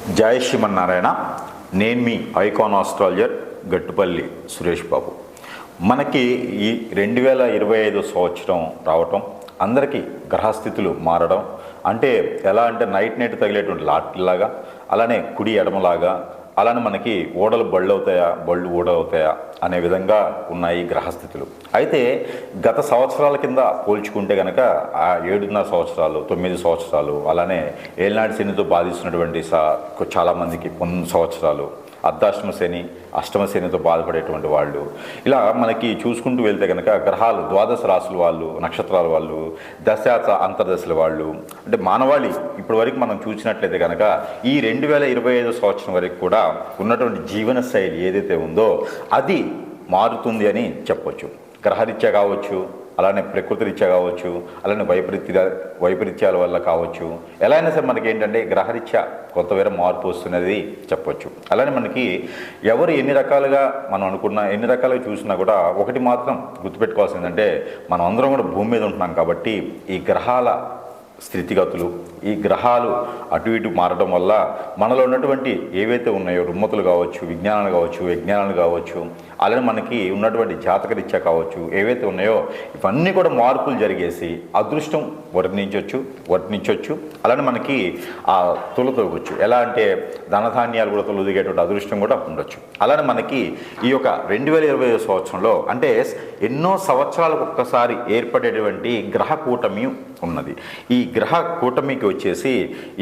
జై శ్రీమన్నారాయణ. నేను మీ icon astrologer Gattupalli Suresh Babu. మనకి ఈ 2025 సంవత్సరం రావటం, అందరికీ గ్రహస్థితులు మారడం అంటే ఎలా అంటే నైట్ తగిలేటువంటి లాట్లాగా, అలానే కుడి ఎడమలాగా, అలానే మనకి ఓడలు బళ్ళు అవుతాయా, బళ్ళు ఓడవుతాయా అనే విధంగా ఉన్నాయి గ్రహస్థితులు. అయితే గత సంవత్సరాల కింద పోల్చుకుంటే కనుక ఆ 7.5 సంవత్సరాలు, 9 సంవత్సరాలు, అలానే ఏలినాటి శనితో బాధిస్తున్నటువంటి చాలామందికి 9 సంవత్సరాలు, అర్ధాష్టమ శని, అష్టమ శనితో బాధపడేటువంటి వాళ్ళు, ఇలా మనకి చూసుకుంటూ వెళ్తే కనుక గ్రహాలు ద్వాదశ రాశుల వాళ్ళు, నక్షత్రాల వాళ్ళు, దశాత అంతర్దశల వాళ్ళు, అంటే మానవాళి ఇప్పటి వరకు మనం చూసినట్లయితే కనుక ఈ 2025 సంవత్సరం వరకు కూడా ఉన్నటువంటి జీవన శైలి ఏదైతే ఉందో అది మారుతుంది అని చెప్పొచ్చు. గ్రహరీత్యా కావచ్చు, అలానే ప్రకృతి రీత్యా కావచ్చు, అలానే వైపరీత్యాల వల్ల కావచ్చు, ఎలా అయినా సరే మనకి ఏంటంటే గ్రహరీత్యా కొంత వేరే మార్పు వస్తున్నది చెప్పొచ్చు. అలానే మనకి ఎవరు ఎన్ని రకాలుగా మనం అనుకున్నా, ఎన్ని రకాలుగా చూసినా కూడా ఒకటి మాత్రం గుర్తుపెట్టుకోవాల్సిందంటే మనం అందరం కూడా భూమి మీద ఉంటున్నాం కాబట్టి ఈ గ్రహాల స్థితిగతులు, ఈ గ్రహాలు అటు ఇటు మారడం వల్ల మనలో ఉన్నటువంటి ఏవైతే ఉన్నాయో రుమ్మతులు కావచ్చు, విజ్ఞానాలు కావచ్చు, విజ్ఞానాలు కావచ్చు, అలానే మనకి ఉన్నటువంటి జాతకరీత్యా కావచ్చు, ఏవైతే ఉన్నాయో ఇవన్నీ కూడా మార్పులు జరిగేసి అదృష్టం వర్ణించవచ్చు. అలానే మనకి ఆ తొలతొగచ్చు. ఎలా అంటే ధనధాన్యాలు కూడా తొలదిగేటువంటి అదృష్టం కూడా ఉండొచ్చు. అలానే మనకి ఈ యొక్క 2025 సంవత్సరంలో అంటే ఎన్నో సంవత్సరాలకు ఒక్కసారి ఏర్పడేటువంటి గ్రహ కూటమి ఉన్నది. ఈ గ్రహ కూటమికి వచ్చేసి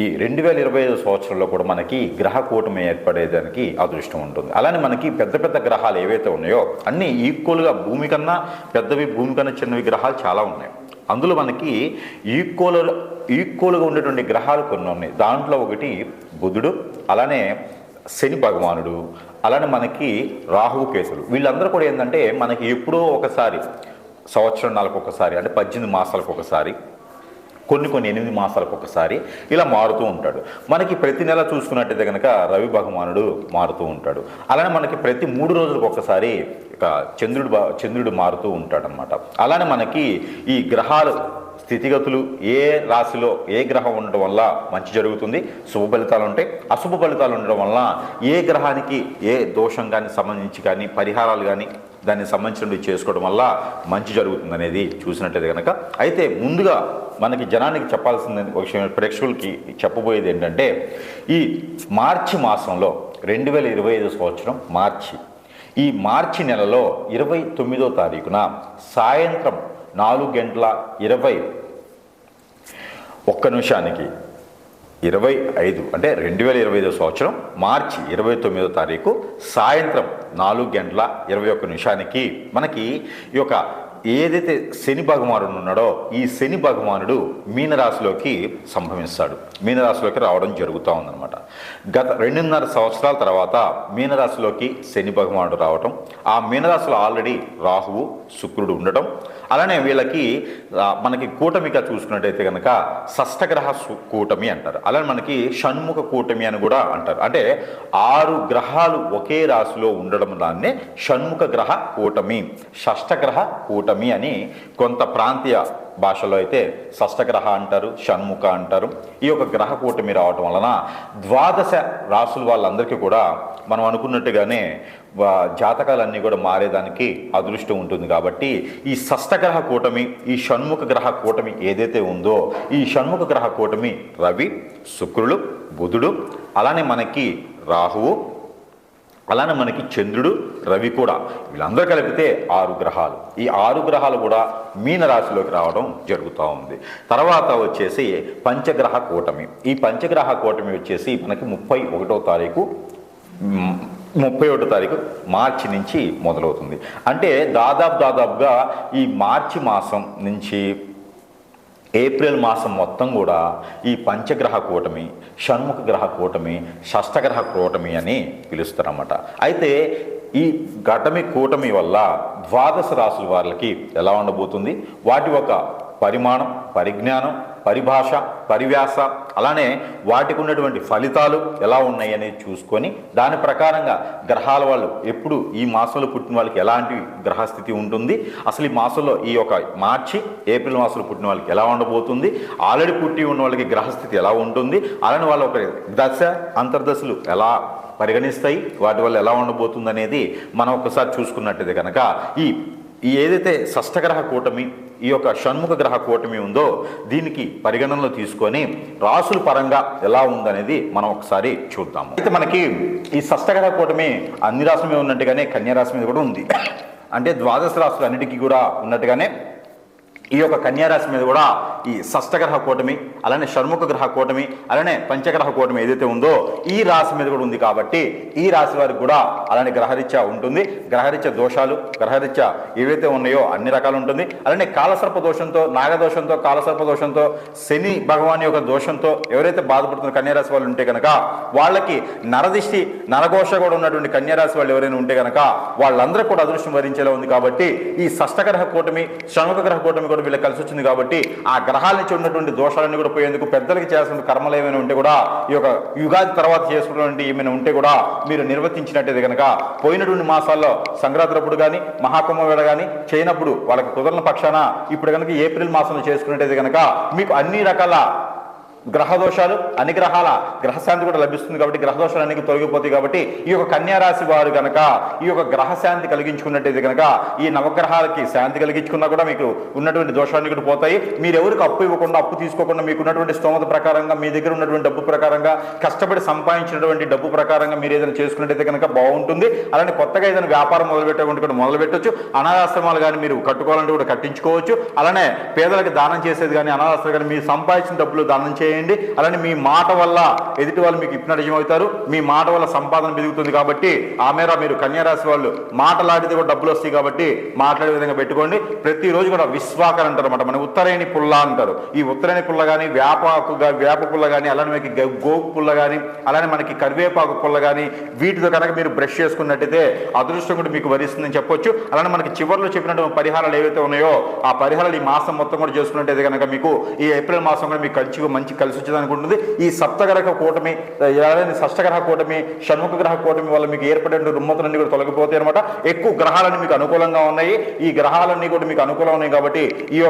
ఈ 2025 సంవత్సరంలో కూడా మనకి గ్రహ కూటమి ఏర్పడేదానికి అదృష్టం ఉంటుంది. అలానే మనకి పెద్ద పెద్ద గ్రహాలు ఏవైతే ఉన్నాయో అన్నీ ఈక్వల్గా భూమి కన్నా పెద్దవి, భూమి కన్నా చిన్నవి గ్రహాలు చాలా ఉన్నాయి. అందులో మనకి ఈక్వల్గా ఉండేటువంటి గ్రహాలు కొన్ని ఉన్నాయి. దాంట్లో ఒకటి బుధుడు, అలానే శని భగవానుడు, అలానే మనకి రాహువు కేతులు. వీళ్ళందరూ కూడా ఏంటంటే మనకి ఎప్పుడో ఒకసారి, సంవత్సరాలకు ఒకసారి, అంటే 18 మాసాలకు ఒకసారి, కొన్ని 8 మాసాలకు ఒకసారి ఇలా మారుతూ ఉంటాడు. మనకి ప్రతి నెల చూసుకున్నట్టయితే కనుక రవి భగవానుడు మారుతూ ఉంటాడు. అలానే మనకి ప్రతి 3 రోజులకు ఒకసారి ఇక చంద్రుడు మారుతూ ఉంటాడు అన్నమాట. అలానే మనకి ఈ గ్రహాలు స్థితిగతులు ఏ రాశిలో ఏ గ్రహం ఉండడం వల్ల మంచి జరుగుతుంది, శుభ ఫలితాలు ఉంటాయి. అశుభ ఫలితాలు ఉండడం వల్ల ఏ గ్రహానికి ఏ దోషం కానీ సంబంధించి కానీ పరిహారాలు కానీ దానికి సంబంధించినవి చేసుకోవడం వల్ల మంచి జరుగుతుంది అనేది చూసినట్లయితే కనుక. అయితే ముందుగా మనకి జనానికి చెప్పాల్సిన విషయం, ప్రేక్షకులకి చెప్పబోయేది ఏంటంటే ఈ మార్చి మాసంలో 2025 సంవత్సరం ఈ మార్చి నెలలో 29వ తారీఖున సాయంత్రం 4:21 25 అంటే 2025 సంవత్సరం మార్చి 29వ తారీఖు సాయంత్రం 4:21 మనకి ఈ యొక్క ఏదైతే శని భగవానుడు ఉన్నాడో ఈ శని భగవానుడు మీనరాశిలోకి సంభవిస్తాడు, మీనరాశిలోకి రావడం జరుగుతూ ఉందన్నమాట. గత 2.5 సంవత్సరాల తర్వాత మీనరాశిలోకి శని భగవానుడు రావటం, ఆ మీనరాశిలో ఆల్రెడీ రాహువు శుక్రుడు ఉండటం, అలానే వీళ్ళకి మనకి కూటమిగా చూసుకున్నట్టయితే కనుక షష్టగ్రహ కూటమి అంటారు. అలానే మనకి షణ్ముఖ కూటమి అని కూడా అంటారు. అంటే 6 గ్రహాలు ఒకే రాశిలో ఉండడం దాన్నే షణ్ముఖ గ్రహ కూటమి, షష్టగ్రహ కూటమి అని కొంత ప్రాంతీయ భాషలో అయితే షష్టగ్రహ అంటారు, షణ్ముఖ అంటారు. ఈ యొక్క గ్రహ కూటమి రావటం వలన 12 రాశుల వాళ్ళందరికీ కూడా మనం అనుకున్నట్టుగానే జాతకాలన్నీ కూడా మారేదానికి అదృష్టం ఉంటుంది. కాబట్టి ఈ షష్టగ్రహ కూటమి, ఈ షణ్ముఖ గ్రహ కూటమి ఏదైతే ఉందో ఈ షణ్ముఖ గ్రహ కూటమి రవి, శుక్రుడు, బుధుడు, అలానే మనకి రాహువు, అలానే మనకి చంద్రుడు, రవి కూడా, వీళ్ళందరూ కలిపితే 6 గ్రహాలు. ఈ 6 గ్రహాలు కూడా మీనరాశిలోకి రావడం జరుగుతూ ఉంది. తర్వాత వచ్చేసి పంచగ్రహ కూటమి. ఈ పంచగ్రహ కూటమి వచ్చేసి మనకి 31వ తారీఖు మార్చి నుంచి మొదలవుతుంది. అంటే దాదాపుగా ఈ మార్చి మాసం నుంచి ఏప్రిల్ మాసం మొత్తం కూడా ఈ పంచగ్రహ కూటమి, షణ్ముఖ గ్రహ కూటమి, షష్టగ్రహ కూటమి అని పిలుస్తారన్నమాట. అయితే ఈ కూటమి వల్ల 12 రాశుల వాళ్ళకి ఎలా ఉండబోతుంది, వాటి ఒక పరిమాణం, పరిజ్ఞానం, పరిభాష, పరివ్యాస, అలానే వాటికి ఉన్నటువంటి ఫలితాలు ఎలా ఉన్నాయి అనేది చూసుకొని దాని ప్రకారంగా గ్రహాల వాళ్ళు ఎప్పుడు ఈ మాసంలో పుట్టిన వాళ్ళకి ఎలాంటి గ్రహస్థితి ఉంటుంది, అసలు ఈ మాసంలో ఈ యొక్క మార్చి ఏప్రిల్ మాసంలో పుట్టిన వాళ్ళకి ఎలా ఉండబోతుంది, ఆల్రెడీ పుట్టి ఉన్న వాళ్ళకి గ్రహస్థితి ఎలా ఉంటుంది, అలానే వాళ్ళ ఒక దశ అంతర్దశలు ఎలా పరిగణిస్తాయి, వాటి వల్ల ఎలా ఉండబోతుంది అనేది మనం ఒకసారి చూసుకున్నట్టయితే కనుక ఈ ఏదైతే షష్టగ్రహ కూటమి, ఈ యొక్క షణ్ముఖ గ్రహ కూటమి ఉందో దీనికి పరిగణనలో తీసుకొని రాసుల పరంగా ఎలా ఉందనేది మనం ఒకసారి చూద్దాము. అయితే మనకి ఈ షష్టగ్రహ కూటమి అన్ని రాసుల మీద ఉన్నట్టుగానే కన్యా రాశి మీద కూడా ఉంది. అంటే ద్వాదశ రాశులు అన్నిటికీ కూడా ఉన్నట్టుగానే ఈ యొక్క కన్యారాశి మీద కూడా ఈ షష్టగ్రహ కూటమి, అలానే షణ్ముఖ గ్రహ కూటమి, అలానే పంచగ్రహ కూటమి ఏదైతే ఉందో ఈ రాశి మీద కూడా ఉంది. కాబట్టి ఈ రాశి వారికి కూడా అలానే గ్రహరీత్యా ఉంటుంది. గ్రహరీత్యా దోషాలు, గ్రహరీత్యా ఏవైతే ఉన్నాయో అన్ని రకాలు ఉంటుంది. అలానే కాలసర్ప దోషంతో, నాగదోషంతో, కాలసర్ప దోషంతో, శని భగవాన్ యొక్క దోషంతో ఎవరైతే బాధపడుతున్న కన్యారాశి వాళ్ళు ఉంటే కనుక వాళ్ళకి నరదిష్టి, నరఘోష కూడా ఉన్నటువంటి కన్యారాశి వాళ్ళు ఎవరైనా ఉంటే కనుక వాళ్ళందరూ కూడా అదృష్టం వరించేలా ఉంది. కాబట్టి ఈ షష్టగ్రహ కూటమి, షణ్ముఖ గ్రహ కూటమి కూడా వీళ్ళకి కలిసి వచ్చింది. కాబట్టి ఆ గ్రహాల నుంచి ఉన్నటువంటి దోషాలన్నీ కూడా పోయేందుకు పెద్దలకి చేయాల్సిన కర్మలు ఏమైనా ఉంటే కూడా ఈ యొక్క యుగాది తర్వాత చేసుకున్నటువంటి ఏమైనా ఉంటే కూడా మీరు నిర్వర్తించినట్టయితే కనుక పోయినటువంటి మాసాల్లో సంక్రాంతిప్పుడు కానీ మహాకుంభమేళ కానీ చేయనప్పుడు వాళ్ళకి కుదరని పక్షాన ఇప్పుడు కనుక ఏప్రిల్ మాసంలో చేసుకున్నట్టయితే కనుక మీకు అన్ని రకాల గ్రహ దోషాలు, అన్ని గ్రహాల గ్రహశాంతి కూడా లభిస్తుంది. కాబట్టి గ్రహ దోషాలు అన్ని తొలగిపోతాయి. కాబట్టి ఈ యొక్క కన్యారాశి వారు కనుక ఈ యొక్క గ్రహశాంతి కలిగించుకున్నట్టయితే కనుక ఈ నవగ్రహాలకి శాంతి కలిగించుకున్నా కూడా మీకు ఉన్నటువంటి దోషాన్ని కూడా పోతాయి. మీరు ఎవరికి అప్పు ఇవ్వకుండా, అప్పు తీసుకోకుండా మీకు ఉన్నటువంటి స్తోమత ప్రకారంగా, మీ దగ్గర ఉన్నటువంటి డబ్బు ప్రకారంగా, కష్టపడి సంపాదించినటువంటి డబ్బు ప్రకారంగా మీరు ఏదైనా చేసుకున్నట్టయితే కనుక బాగుంటుంది. అలానే కొత్తగా ఏదైనా వ్యాపారం మొదలుపెట్టేటువంటి కూడా మొదలు పెట్టవచ్చు. అనాథాశ్రమాలు కానీ మీరు కట్టుకోవాలంటే కూడా కట్టించుకోవచ్చు. అలానే పేదలకు దానం చేసేది కానీ, అనాథాశ్రమాలు కానీ మీరు సంపాదించిన డబ్బులు దానం చేయండి. అలానే మీ మాట వల్ల ఎదుటి వాళ్ళు మీకు ఇప్పినట్టు అవుతారు. మీ మాట వల్ల సంపాదన పెరుగుతుంది. కాబట్టి ఆ మేర మీరు కన్యారాశి వాళ్ళు మాటలాడితే కూడా డబ్బులు వస్తాయి. కాబట్టి మాట్లాడే విధంగా పెట్టుకోండి. ప్రతిరోజు కూడా విశ్వాకర్ అంటారు అనమాట, మన ఉత్తరేణి పుల్ల అంటారు. ఈ ఉత్తరేణి పుల్ల కానీ, వేప పుల్ల కానీ, అలానే మనకి గోపు పుల్ల కానీ, అలానే మనకి కరివేపాకు పుల్ల కానీ వీటితో కనుక మీరు బ్రష్ చేసుకున్నట్టయితే అదృష్టం కూడా మీకు వరిస్తుందని చెప్పొచ్చు. అలానే మనకి చివరిలో చెప్పినటువంటి పరిహారాలు ఏవైతే ఉన్నాయో ఆ పరిహారాలు ఈ మాసం మొత్తం కూడా చేసుకున్నట్టయితే కనుక మీకు ఈ ఏప్రిల్ మాసం కూడా మీకు మంచి కలిసి వచ్చేదానికి ఉంటుంది. ఈ సప్తగ్రహ కూటమి, షష్టగ్రహ కూటమి, షణ్ముఖ గ్రహ కూటమి వల్ల మీకు ఏర్పడే రుమ్మతులన్నీ కూడా తొలగిపోతాయి అనమాట. ఎక్కువ గ్రహాలన్నీ మీకు అనుకూలంగా ఉన్నాయి. ఈ గ్రహాలన్నీ కూడా మీకు అనుకూలంగా ఉన్నాయి. కాబట్టి ఈ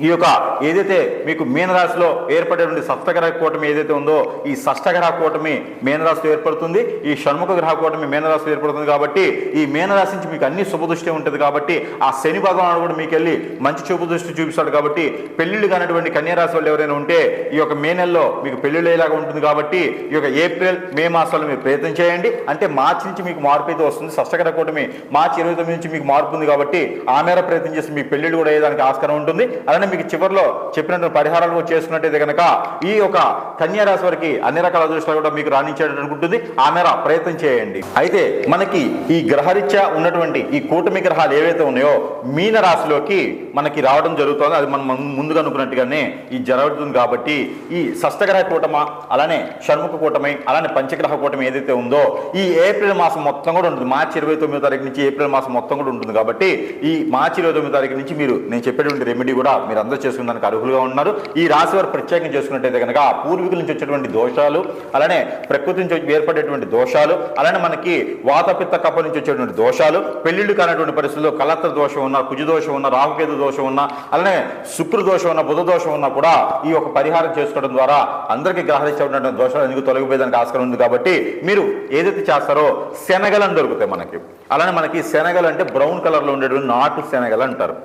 యొక్క ఏదైతే మీకు మీనరాశిలో ఏర్పడేటువంటి షష్టగ్రహ కూటమి ఏదైతే ఉందో ఈ షష్టగ్రహ కూటమి మీనరాశిలో ఏర్పడుతుంది. ఈ షణ్ముఖ గ్రహ కూటమి మీనరాశిలో ఏర్పడుతుంది. కాబట్టి ఈ మీనరాశి నుంచి మీకు అన్ని శుభదృష్టి ఉంటుంది. కాబట్టి ఆ శని భగవానుడు కూడా మీకు వెళ్ళి మంచి శుభదృష్టి చూపిస్తాడు. కాబట్టి పెళ్లిళ్ళు కానిటువంటి కన్యారాశి వాళ్ళు ఎవరైనా ఉంటే ఈ యొక్క మే నెలలో మీకు పెళ్లిళ్ళు అయ్యేలాగా ఉంటుంది. కాబట్టి ఈ యొక్క ఏప్రిల్, మే మాసాల్లో మీరు ప్రయత్నం చేయండి. అంటే మార్చి నుంచి మీకు మార్పు అయితే వస్తుంది. షష్టగ్రహ కూటమి మార్చి 29 నుంచి మీకు మార్పు ఉంది. కాబట్టి ఆ మేర ప్రయత్నం చేసి మీ పెళ్లిళ్ళు కూడా అయ్యేదానికి ఆస్కారం ఉంటుంది. అలానే మీకు చివరిలో చెప్పినటువంటి పరిహారాలు చేసుకున్నట్టయితే కనుక ఈ యొక్క కన్యారాశి వారికి అన్ని రకాల అదృష్టాలు కూడా మీకు రాణించేటట్టు ఆ మేర ప్రయత్నం చేయండి. అయితే మనకి ఈ గ్రహరీత్యా ఉన్నటువంటి ఈ కూటమి గ్రహాలు ఏవైతే ఉన్నాయో మీన రాశిలోకి మనకి రావడం జరుగుతుందో అది మనం ముందుగా అనుకున్నట్టుగానే ఈ జరుగుతుంది. కాబట్టి ఈ షష్టగ్రహ కూటమ, అలానే షణ్ముఖ కూటమి, అలానే పంచగ్రహ కూటమి ఏదైతే ఉందో ఈ ఏప్రిల్ మాసం మొత్తం కూడా ఉంటుంది. మార్చి 29వ తారీఖు నుంచి ఏప్రిల్ మాసం మొత్తం కూడా ఉంటుంది. కాబట్టి ఈ మార్చి 29వ తారీఖు నుంచి నేను చెప్పేటువంటి రెమెడీ కూడా మీరు అందరూ చేసుకునేందుకు అర్హులుగా ఉన్నారు. ఈ రాశి వారు ప్రత్యేకంగా చేసుకున్నట్టయితే కనుక పూర్వీకుల నుంచి వచ్చేటువంటి దోషాలు, అలానే ప్రకృతి నుంచి ఏర్పడేటువంటి దోషాలు, అలానే మనకి వాతపిత్త కప్ప నుంచి వచ్చేటువంటి దోషాలు, పెళ్లిళ్ళు కానటువంటి పరిస్థితుల్లో కలత్ర దోషం ఉన్నా, కుజ దోషం ఉన్నా, రాహుకేతు దోషం ఉన్నా, అలానే శుక్ర దోషం ఉన్నా, బుధ దోషం ఉన్నా కూడా ఈ యొక్క పరిహారం చేసుకోవడం ద్వారా అందరికీ గ్రహరీత్యా ఉన్నటువంటి దోషాలు ఎందుకు తొలగిపోయేదానికి ఆస్కారం ఉంది. కాబట్టి మీరు ఏదైతే చేస్తారో శనగలను దొరుకుతాయి మనకి. అలానే మనకి శనగలు అంటే బ్రౌన్ కలర్లో ఉండేటువంటి నాటు శనగలు అంటారు.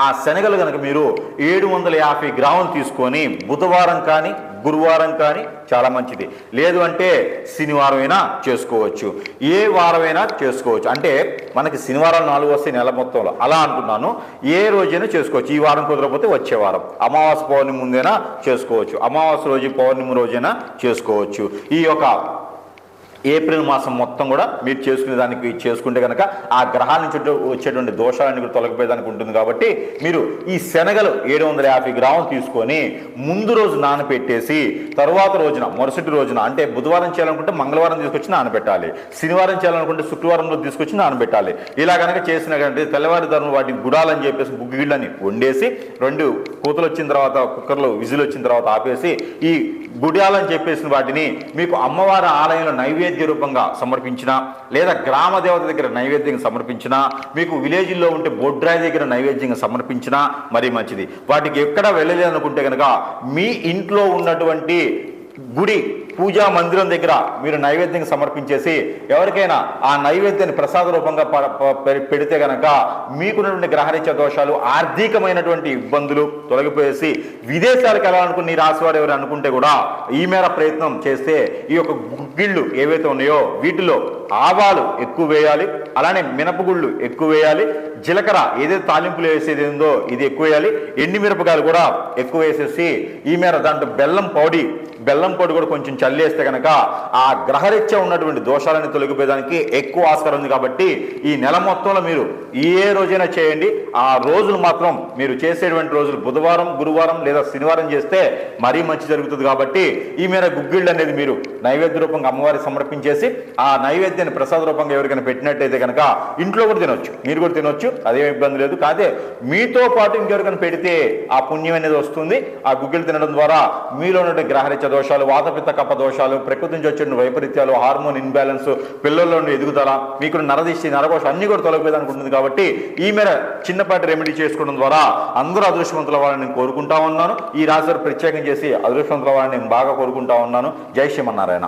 ఆ శనగలు కనుక మీరు 750 గ్రాములు తీసుకొని బుధవారం కానీ గురువారం కానీ చాలా మంచిది. లేదు అంటే శనివారం అయినా చేసుకోవచ్చు, ఏ వారమైనా చేసుకోవచ్చు. అంటే మనకి శనివారాలు 4 వస్తాయి నెల మొత్తంలో, అలా అంటున్నాను. ఏ రోజైనా చేసుకోవచ్చు. ఈ వారం కుదరకపోతే వచ్చే వారం అమావాస్య పౌర్ణమి ముందైనా చేసుకోవచ్చు, అమావాస్య రోజు పౌర్ణమి రోజైనా చేసుకోవచ్చు. ఈ యొక్క ఏప్రిల్ మాసం మొత్తం కూడా మీరు చేసుకుంటే కనుక ఆ గ్రహాల నుంచి వచ్చేటువంటి దోషాలన్నీ కూడా తొలగిపోయేదానికి ఉంటుంది. కాబట్టి మీరు ఈ శనగలు 750 గ్రాములు తీసుకొని ముందు రోజు నానబెట్టేసి తరువాత రోజున మరుసటి రోజున అంటే బుధవారం చేయాలనుకుంటే మంగళవారం తీసుకొచ్చి నానబెట్టాలి, శనివారం చేయాలనుకుంటే శుక్రవారంలో తీసుకొచ్చి నానబెట్టాలి. ఇలా కనుక చేసినట్టే తెల్లవారుజామున వాటిని గుడాలని చెప్పేసి గుగ్గిళ్ళని వండేసి 2 కూతలు వచ్చిన తర్వాత కుక్కర్లో విజిల్ వచ్చిన తర్వాత ఆపేసి ఈ గుడాలని చెప్పేసిన వాటిని మీకు అమ్మవారి ఆలయంలో నైవేద్య రూపంగా సమర్పించిన లేదా గ్రామ దేవత దగ్గర నైవేద్యంగా సమర్పించిన మీకు విలేజ్లో ఉంటే బొడ్రాయి దగ్గర నైవేద్యంగా సమర్పించిన మరీ మంచిది. వాటికి ఎక్కడ వెళ్ళలేదు అనుకుంటే కనుక మీ ఇంట్లో ఉన్నటువంటి గుడి పూజా మందిరం దగ్గర మీరు నైవేద్యం సమర్పించేసి ఎవరికైనా ఆ నైవేద్యాన్ని ప్రసాద రూపంగా పెడితే కనుక మీకున్నటువంటి గ్రహరీత్యా దోషాలు, ఆర్థికమైనటువంటి ఇబ్బందులు తొలగిపోయేసి విదేశాలకు వెళ్ళాలనుకుని ఈ రాశివారు ఎవరు అనుకుంటే కూడా ఈ మేర ప్రయత్నం చేస్తే ఈ యొక్క గుగ్గిళ్ళు ఏవైతే ఉన్నాయో వీటిలో ఆవాలు ఎక్కువ వేయాలి, అలానే మినపగుళ్ళు ఎక్కువ వేయాలి, జీలకర్ర ఏదైతే తాలింపులు వేసేది ఉందో ఇది ఎక్కువ వేయాలి, ఎండిమిరపకాయలు కూడా ఎక్కువ వేసేసి ఈ మేర దాంట్లో బెల్లం పొడి కూడా కొంచెం చల్లేస్తే కనుక ఆ గ్రహరీత్యా ఉన్నటువంటి దోషాలను తొలగిపోయేదానికి ఎక్కువ ఆస్కారం ఉంది. కాబట్టి ఈ నెల మొత్తంలో మీరు ఏ రోజైనా చేయండి, ఆ రోజులు మాత్రం మీరు చేసేటువంటి రోజులు బుధవారం, గురువారం లేదా శనివారం చేస్తే మరీ మంచి జరుగుతుంది. కాబట్టి ఈ మేర గుగ్గిళ్ళు అనేది మీరు నైవేద్య రూపంగా అమ్మవారికి సమర్పించేసి ఆ నైవేద్యాన్ని ప్రసాద రూపంగా ఎవరికైనా పెట్టినట్టయితే కనుక ఇంట్లో కూడా తినొచ్చు, మీరు కూడా తినొచ్చు, అదేం ఇబ్బంది లేదు. కాదే మీతో పాటు ఇంకెవరికైనా పెడితే ఆ పుణ్యం అనేది వస్తుంది. ఆ గుగ్గిళ్ళు తినడం ద్వారా మీలో ఉన్నటువంటి గ్రహరీత్యా దోషాలు, వాతపిత్త కప్ప దోషాలు, ప్రకృతి నుంచి వచ్చే వైపరీత్యాలు, హార్మోన్ ఇన్బ్యాలెన్స్, పిల్లల్లో ఎదుగుదల, మీకు నరదిష్టి, నరకోశం అన్ని కూడా తొలగిపోయేదానికి ఉంటుంది. కాబట్టి ఈ మేర చిన్నపాటి రెమెడీ చేసుకోవడం ద్వారా అందరూ అదృష్టవంతుల వాళ్ళని నేను కోరుకుంటా ఉన్నాను. ఈ రాశి ప్రత్యేకం చేసి అదృష్టవంతుల వాళ్ళని నేను బాగా కోరుకుంటా ఉన్నాను. జై శ్రీమన్నారాయణ.